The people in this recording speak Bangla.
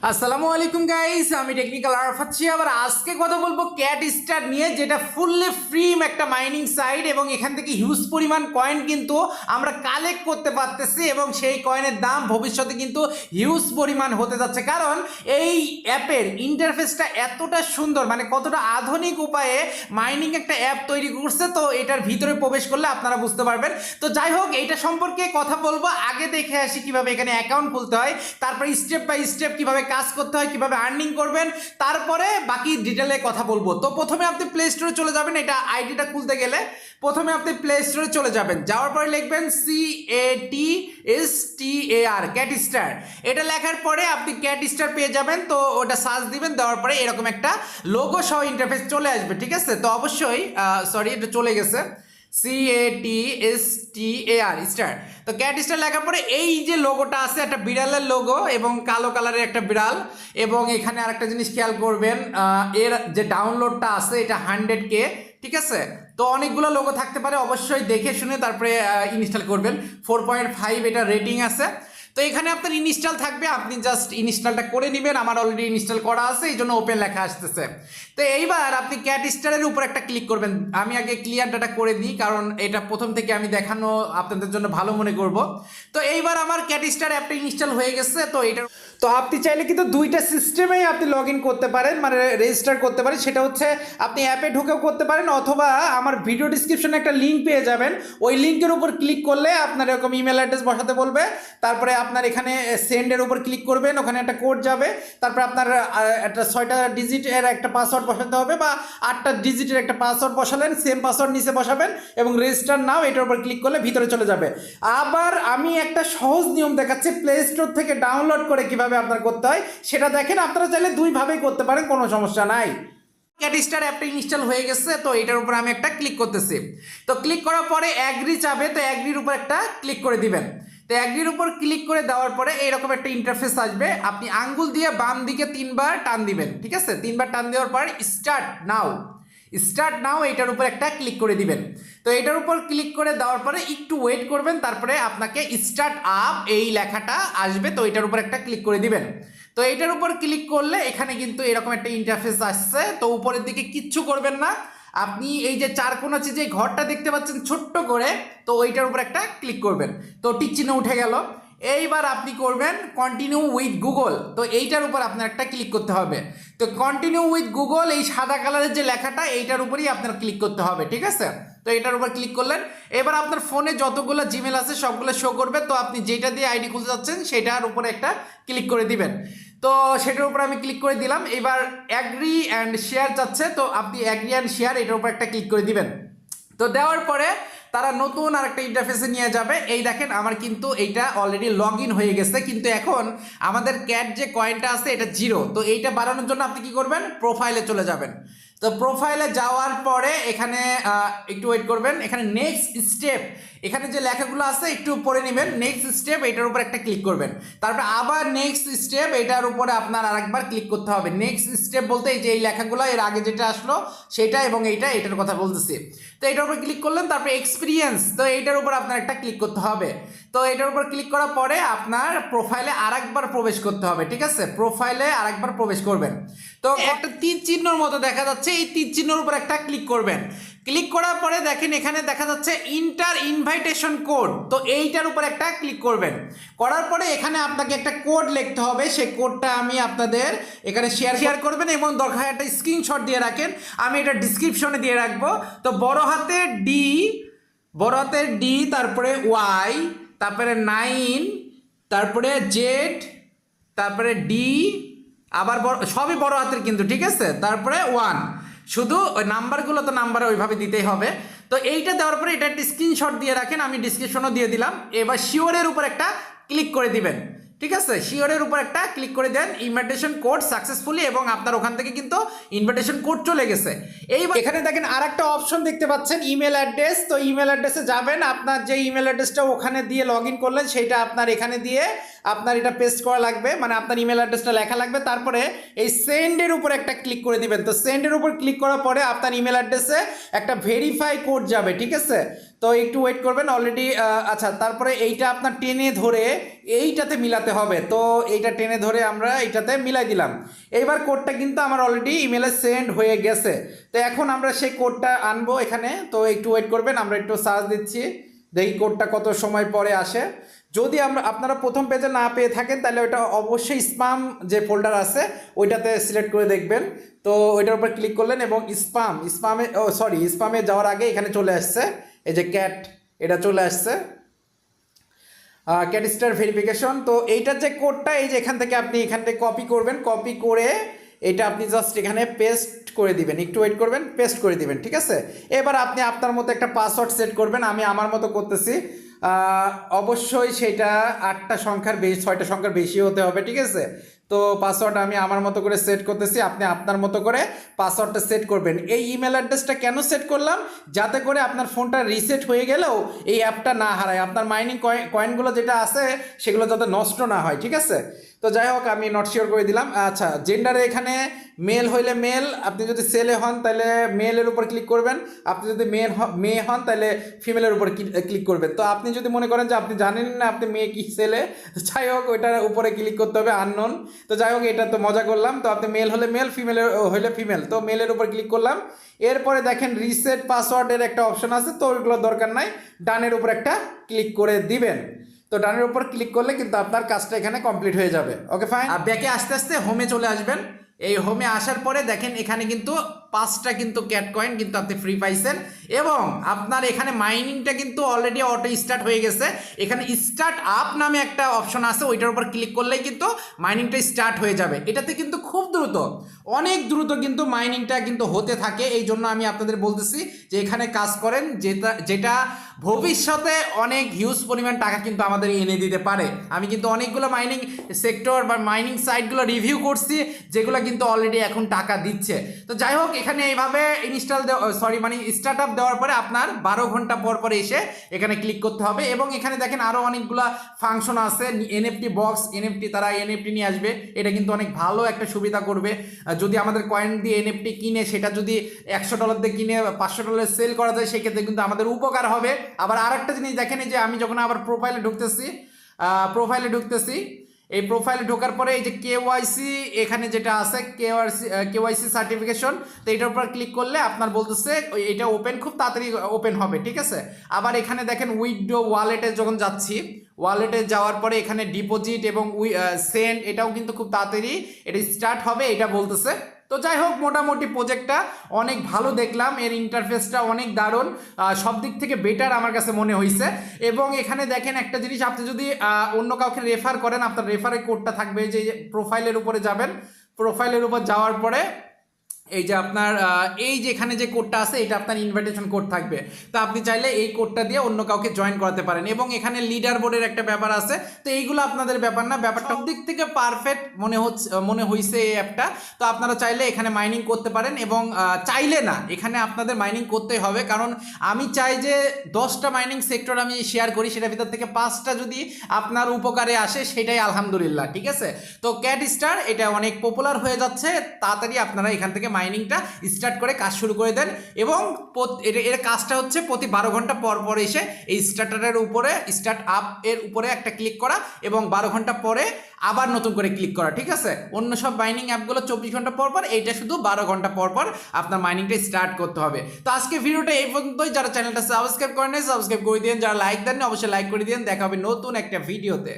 আসসালামু আলাইকুম গাইস, আমি টেকনিক্যাল আরাফাত শিহাব। আর আজকে কথা বলবো ক্যাট স্টার নিয়ে, যেটা ফুললি ফ্রি একটা মাইনিং সাইট এবং এখান থেকে হিউজ পরিমাণ কয়েন কিন্তু আমরা কালেক্ট করতে পারতেছি এবং সেই কয়েনের দাম ভবিষ্যতে কিন্তু হিউজ পরিমাণ হতে যাচ্ছে, কারণ এই অ্যাপের ইন্টারফেসটা এতটা সুন্দর, মানে কতটা আধুনিক উপায়ে মাইনিং একটা অ্যাপ তৈরি করছে। তো এটার ভিতরে প্রবেশ করলে আপনারা বুঝতে পারবেন। তো যাই হোক, এইটা সম্পর্কে কথা বলবো। আগে দেখে আসি কিভাবে এখানে অ্যাকাউন্ট খুলতে হয়, তারপরে স্টেপ বাই স্টেপ কিভাবে কাজ করতে হয়, কিভাবে আর্নিং করবেন, তারপরে বাকি ডিটেলে কথা বলবো। তো প্রথমে আপনি প্লে স্টোরে চলে যাবেন। এটা আইডিটা খুলতে গেলে প্রথমে আপনি প্লে স্টোরে চলে যাবেন, যাওয়ার পরে লিখবেন CATSTAR ক্যাট স্টার। এটা লেখার পরে আপনি ক্যাট স্টার পেয়ে যাবেন। তো ওটা সার্চ দিবেন, দেওয়ার পরে এরকম একটা লোগো সহ ইন্টারফেস চলে আসবে, ঠিক আছে। তো অবশ্যই সরি, এটা চলে গেছে CATSTAR স্টার। তো ক্যাট স্টার লেখার পরে এই যে লোগোটা আছে, একটা বিড়ালের লোগো এবং কালো কালারের একটা বিড়াল। এবং এখানে আরেকটা জিনিস খেয়াল করবেন, এর যে ডাউনলোডটা আছে এটা 100K, ঠিক আছে। তো অনেকগুলো লোগো থাকতে পারে, অবশ্যই দেখে শুনে তারপরে ইনস্টল করবেন। 4.5 এটা রেটিং আছে। তো এখানে আপনার ইনস্টল থাকবে, আপনি জাস্ট ইনস্টলটা করে নেবেন। আমার অলরেডি ইনস্টল করা আছে, এই জন্য ওপেন লেখা আসতেছে। তো এইবার আপনি ক্যাট স্টারের উপর একটা ক্লিক করবেন। আমি আগে ক্লিয়ার ডাটা করে দিই, কারণ এটা প্রথম থেকে আমি দেখানো আপনাদের জন্য ভালো মনে করব। তো এইবার আমার ক্যাট স্টার অ্যাপটা ইনস্টল হয়ে গেছে। তো আপনি চাইলে কিন্তু দুইটা সিস্টেমেই আপনি লগ ইন করতে পারেন, মানে রেজিস্টার করতে পারেন। সেটা হচ্ছে আপনি অ্যাপে ঢুকেও করতে পারেন, অথবা আমার ভিডিও ডিসক্রিপশনে একটা লিঙ্ক পেয়ে যাবেন। ওই লিঙ্কের উপর ক্লিক করলে আপনার এরকম ইমেল অ্যাড্রেস বসাতে বলবে। তারপরে আপনার এখানে সেন্ডের উপর ক্লিক করবেন, ওখানে একটা কোড যাবে। তারপরে আপনার একটা 6টা ডিজিটের একটা পাসওয়ার্ড বসাতে হবে, বা 8টা ডিজিটের একটা পাসওয়ার্ড বসালেন, সেম পাসওয়ার্ড নিচে বসাবেন এবং রেজিস্টার নাও এটার উপর ক্লিক করলে ভিতরে চলে যাবে। আবার আমি একটা সহজ নিয়ম দেখাচ্ছি, প্লে স্টোর থেকে ডাউনলোড করে কিভাবে আপনার করতে হয় সেটা দেখেন। আপনারা চাইলে দুইভাবেই করতে পারেন, কোনো সমস্যা নাই। ক্যাট স্টার অ্যাপটা ইনস্টল হয়ে গেছে। তো এটার উপর আমি একটা ক্লিক করতেছি। তো ক্লিক করার পরে অ্যাগ্রি চাবে, তো অ্যাগ্রির উপর একটা ক্লিক করে দিবেন। তো অ্যাগ্রির উপর ক্লিক করে দেওয়ার পরে এইরকম একটা ইন্টারফেস আসবে। আপনি আঙ্গুল দিয়ে বাম দিকে 3বার টান দিবেন, ঠিক আছে। 3বার টান দেওয়ার পর স্টার্ট নাও এটার উপর একটা ক্লিক করে দিবেন। তো এটার উপর ক্লিক করে দেওয়ার পরে একটু ওয়েট করবেন, তারপরে আপনাকে স্টার্ট আপ এই লেখাটা আসবে। তো এটার উপর একটা ক্লিক করে দিবেন। তো এটার উপর ক্লিক করলে এখানে কিন্তু এরকম একটা ইন্টারফেস আসছে। তো উপরের দিকে কিচ্ছু করবেন না, আপনি এই যে চার কোণা যে ঘরটা দেখতে পাচ্ছেন ছোট্ট করে, তো ওইটার উপর একটা ক্লিক করবেন। তো টিক চিহ্ন উঠে গেল। এইবার আপনি করবেন কন্টিনিউ উইথ গুগল। তো এইটার উপর আপনার একটা ক্লিক করতে হবে। তো কন্টিনিউ উইথ গুগল, এই সাদা কালারের যে লেখাটা, এইটার উপরেই আপনার ক্লিক করতে হবে, ঠিক আছে। তো এটার উপর ক্লিক করলেন। এবার আপনার ফোনে যতগুলো জিমেল আছে সবগুলো শো করবে। তো আপনি যেটা দিয়ে আইডি খুলতে যাচ্ছেন সেটার উপরে একটা ক্লিক করে দিবেন। তো সেটার উপর আমি ক্লিক করে দিলাম। এবার অ্যাগ্রি অ্যান্ড শেয়ার চাচ্ছে, তো আপনি অ্যাগ্রি অ্যান্ড শেয়ার এটার উপর একটা ক্লিক করে দিবেন। তো দেওয়ার পরে তারা নতুন আরেকটা ইন্টারফেসে নিয়ে যাবে। এই দেখেন, আমার কিন্তু এইটা অলরেডি লগ ইন হয়ে গেছে, কিন্তু এখন আমাদের ক্যাট যে কয়েনটা আছে এটা 0। তো এইটা বাড়ানোর জন্য আপনি কি করবেন, প্রোফাইলে চলে যাবেন। তো প্রোফাইলে যাওয়ার পরে এখানে একটু ওয়েট করবেন। এখানে নেক্সট স্টেপ, এখানে যে লেখাগুলো আছে একটু পড়ে নেবেন। নেক্সট স্টেপ এটার উপর একটা ক্লিক করবেন। তারপর আবার নেক্সট স্টেপ, এটার উপরে আপনার আরেকবার ক্লিক করতে হবে। নেক্সট স্টেপ বলতে এই যে এই লেখাগুলো, এর আগে যেটা আসলো সেটা এবং এইটার কথা বলতেছি। তো এটার উপর ক্লিক করলেন। তারপরে এক্সপিরিয়েন্স, তো এইটার উপর আপনার একটা ক্লিক করতে হবে। তো এটার উপর ক্লিক করার পরে আপনার প্রোফাইলে আরেকবার প্রবেশ করতে হবে, ঠিক আছে। প্রোফাইলে আরেকবার প্রবেশ করবেন। তো একটা তীর চিহ্নর মতো দেখা যাচ্ছে, এই তীর চিহ্নের উপর একটা ক্লিক করবেন। ক্লিক করার পরে দেখেন এখানে দেখা যাচ্ছে ইন্টার ইনভাইটেশন কোড। তো এইটার উপর একটা ক্লিক করবেন। করার পরে এখানে আপনাকে একটা কোড লিখতে হবে। সেই কোডটা আমি আপনাদের এখানে শেয়ার করবেন এবং দরকার একটা স্ক্রিনশট দিয়ে রাখেন। আমি এটা ডিসক্রিপশনে দিয়ে রাখবো। তো বড় হাতের ডি, তারপরে ওয়াই, তারপরে 9, তারপরে জেড, তারপরে ডি, আবার সবই বড় হাতের কিন্তু, ঠিক আছে। তারপরে 1, শুধু ওই নাম্বারগুলো তো নাম্বার ওইভাবে দিতেই হবে। তো এইটা দেওয়ার পরে এটা একটা স্ক্রিনশট দিয়ে রাখেন, আমি ডিসক্রিপশনও দিয়ে দিলাম। এবার শিওরের উপর একটা ক্লিক করে দিবেন, ঠিক আছে। শিওরের উপর একটা ক্লিক করে দেন, ইনভাইটেশন কোড সাকসেসফুলি, এবং আপনার ওখান থেকে কিন্তু ইনভাইটেশন কোড চলে গেছে। এইবার এখানে দেখেন আর একটা অপশন দেখতে পাচ্ছেন, ইমেল অ্যাড্রেস। তো ইমেল অ্যাড্রেসে যাবেন, আপনার যে ইমেল অ্যাড্রেসটা ওখানে দিয়ে লগ ইন করলেন সেটা আপনার এখানে দিয়ে আপনার এটা পেস্ট করা লাগবে, মানে আপনার ইমেল অ্যাড্রেসটা লেখা লাগবে। তারপরে এই সেন্ডের উপর একটা ক্লিক করে দিবেন। তো সেন্ডের উপর ক্লিক করার পরে আপনার ইমেল অ্যাড্রেসে একটা ভেরিফাই কোড যাবে, ঠিক আছে। তো একটু ওয়েট করবেন অলরেডি। আচ্ছা, তারপরে এইটা আপনার টেনে ধরে এইটাতে মিলাতে হবে। তো এইটা টেনে ধরে আমরা এইটাতে মিলাই দিলাম। এইবার কোডটা কিন্তু আমার অলরেডি ইমেলে সেন্ড হয়ে গেছে। তো এখন আমরা সেই কোডটা আনবো এখানে। তো একটু ওয়েট করবেন, আমরা একটু সার্চ দিচ্ছি, দেখি কোডটা কত সময় পরে আসে। যদি আপনারা প্রথম পেজে না পেয়ে থাকেন তাহলে ওইটা অবশ্যই স্পাম যে ফোল্ডার আছে ওইটাতে সিলেক্ট করে দেখবেন। তো ওইটার উপর ক্লিক করলেন এবং স্পামে যাওয়ার আগে এখানে চলে আসছে এই যে ক্যাট, এটা চলে আসছে ক্যাট স্টার ভেরিফিকেশন। তো এইটার যে কোডটা এই যে এখান থেকে কপি করবেন, কপি করে এটা আপনি জাস্ট এখানে পেস্ট করে দিবেন। একটু ওয়েট করবেন, পেস্ট করে দিবেন, ঠিক আছে। এবার আপনি আপনার মতো একটা পাসওয়ার্ড সেট করবেন। আমি আমার মতো করতেছি। অবশ্যই সেটা 8টা সংখ্যার বেশি, 6টা সংখ্যার বেশি হতে হবে, ঠিক আছে। তো পাসওয়ার্ড আমি আমার মতো করে সেট করতেছি, আপনি আপনার মতো করে পাসওয়ার্ডটা সেট করবেন। এই ইমেল অ্যাড্রেসটা কেন সেট করলাম, যাতে করে আপনার ফোনটা রিসেট হয়ে গেলেও এই অ্যাপটা না হারায়, আপনার মাইনিং কয়েনগুলো যেটা আছে সেগুলো যাতে নষ্ট না হয়, ঠিক আছে। তো যাই হোক, আমি নট শিওর করে দিলাম। আচ্ছা, জেন্ডারে এখানে মেল হইলে মেল, আপনি যদি ছেলে হন তাহলে মেলের উপর ক্লিক করবেন, আপনি যদি মেয়ে হন তাহলে ফিমেলের উপর ক্লিক করবেন। তো আপনি যদি মনে করেন যে আপনি জানেন না আপনি মেয়ে কি ছেলে, যাই হোক ওইটার উপরে ক্লিক করতে হবে, আননোন। তো যাই হোক, এটা তো মজা করলাম। তো আপনি মেল হলে মেল, ফিমেলের হইলে ফিমেল, তো মেলের উপর ক্লিক করলাম। এরপরে দেখেন রিসেট পাসওয়ার্ডের একটা অপশন আছে, তো ওইগুলো দরকার নাই, ডানের উপর একটা ক্লিক করে দিবেন। তো ডানের উপর ক্লিক করলে কিন্তু আপনার কাজটা এখানে কমপ্লিট হয়ে যাবে। Okay fine. আর ব্যাকে আস্তে আস্তে হোমে চলে আসবেন। এই হোমে আসার পরে দেখেন এখানে কিন্তু 5টা কিন্তু ক্যাট কয়েন কিন্তু আপনি ফ্রি পাইছেন, এবং আপনার এখানে মাইনিংটা কিন্তু অলরেডি অটো স্টার্ট হয়ে গেছে। এখানে স্টার্ট আপ নামে একটা অপশন আছে, ওইটার উপর ক্লিক করলেই কিন্তু মাইনিংটা স্টার্ট হয়ে যাবে। এটাতে কিন্তু খুব দ্রুত, অনেক দ্রুত কিন্তু মাইনিংটা কিন্তু হতে থাকে। এই জন্য আমি আপনাদের বলতেছি যে এখানে কাজ করেন, যেটা ভবিষ্যতে অনেক হিউজ পরিমাণ টাকা কিন্তু আমাদের এনে দিতে পারে। আমি কিন্তু অনেকগুলো মাইনিং সেক্টর বা মাইনিং সাইটগুলো রিভিউ করছি, যেগুলো কিন্তু অলরেডি এখন টাকা দিচ্ছে। তো যাই হোক, এখানে এইভাবে স্টার্ট আপ দেওয়ার পরে আপনার 12 ঘন্টা পর পর এসে এখানে ক্লিক করতে হবে। এবং এখানে দেখেন আরও অনেকগুলো ফাংশন আছে, এনএফটি বক্স, এনএফটি তারা এনএফটি নিয়ে আসবে। এটা কিন্তু অনেক ভালো একটা সুবিধা করবে। যদি আমাদের কয়েন দিয়ে এনএফটি কিনে সেটা যদি $100 দিয়ে কিনে $500 সেল করা যায়, সেক্ষেত্রে কিন্তু আমাদের উপকার হবে। আবার আরেকটা জিনিস দেখেন, এই যে আমি যখন আবার প্রোফাইলে ঢুকতেছি, এই প্রোফাইলে ঢোকার পরে এই যে কেওয়াইসি এখানে যেটা আছে কেওয়াইসি সার্টিফিকেশন, তো এটার উপর ক্লিক করলে আপনার বলতেছে এটা ওপেন, খুব তাড়াতাড়ি ওপেন হবে, ঠিক আছে। আবার এখানে দেখেন উইথড্র ওয়ালেটে যখন যাচ্ছি, ওয়ালেটে যাওয়ার পরে এখানে ডিপোজিট এবং সেন্ড, এটাও কিন্তু খুব তাড়াতাড়ি এটা স্টার্ট হবে, এটা বলতেছে। তো যাই হোক, মোটামুটি প্রজেক্টটা অনেক ভালো দেখলাম, এর ইন্টারফেসটা অনেক দারুণ, সব দিক থেকে বেটার আমার কাছে মনে হয়েছে। এবং এখানে দেখেন একটা জিনিস, আপনি যদি অন্য কাউকে রেফার করেন, আপনার রেফারের কোডটা থাকবে, যে প্রোফাইলের উপরে যাবেন, প্রোফাইলের উপর যাওয়ার পরে এই যে আপনার এই যে এখানে যে কোডটা আছে, এটা আপনার ইনভাইটেশন কোড থাকবে। তো আপনি চাইলে এই কোডটা দিয়ে অন্য কাউকে জয়েন করাতে পারেন। এবং এখানে লিডার বোর্ডের একটা ব্যাপার আছে, তো এইগুলো আপনাদের ব্যাপার না, ব্যাপারটা দিক থেকে পারফেক্ট মনে হয়েছে এই অ্যাপটা। তো আপনারা চাইলে এখানে মাইনিং করতে পারেন, এবং চাইলে না, এখানে আপনাদের মাইনিং করতে হবে। কারণ আমি চাই যে 10টা মাইনিং সেক্টর আমি শেয়ার করি, সেটার ভিতর থেকে 5টা যদি আপনার উপকারে আসে সেটাই আলহামদুলিল্লাহ, ঠিক আছে। তো ক্যাট স্টার এটা অনেক পপুলার হয়ে যাচ্ছে, তাড়াতাড়ি আপনারা এখান থেকে মাইনিংটা স্টার্ট করে কাজ শুরু করে দেন। এবং এর কাজটা হচ্ছে প্রতি 12 ঘন্টা পর পর এসে এই স্টার্ট আপ এর উপরে একটা ক্লিক করা, এবং 12 ঘন্টা পরে আবার নতুন করে ক্লিক করা, ঠিক আছে। অন্য সব মাইনিং অ্যাপগুলো 24 ঘন্টা পর পর, এইটা শুধু 12 ঘন্টা পর পর আপনার মাইনিংটা স্টার্ট করতে হবে। তো আজকে ভিডিওটা এই পর্যন্তই। যারা চ্যানেলটা সাবস্ক্রাইব করেন, সাবস্ক্রাইব করে দিন। যারা লাইক দেন অবশ্যই লাইক করে দিন। দেখা হবে নতুন একটা ভিডিওতে।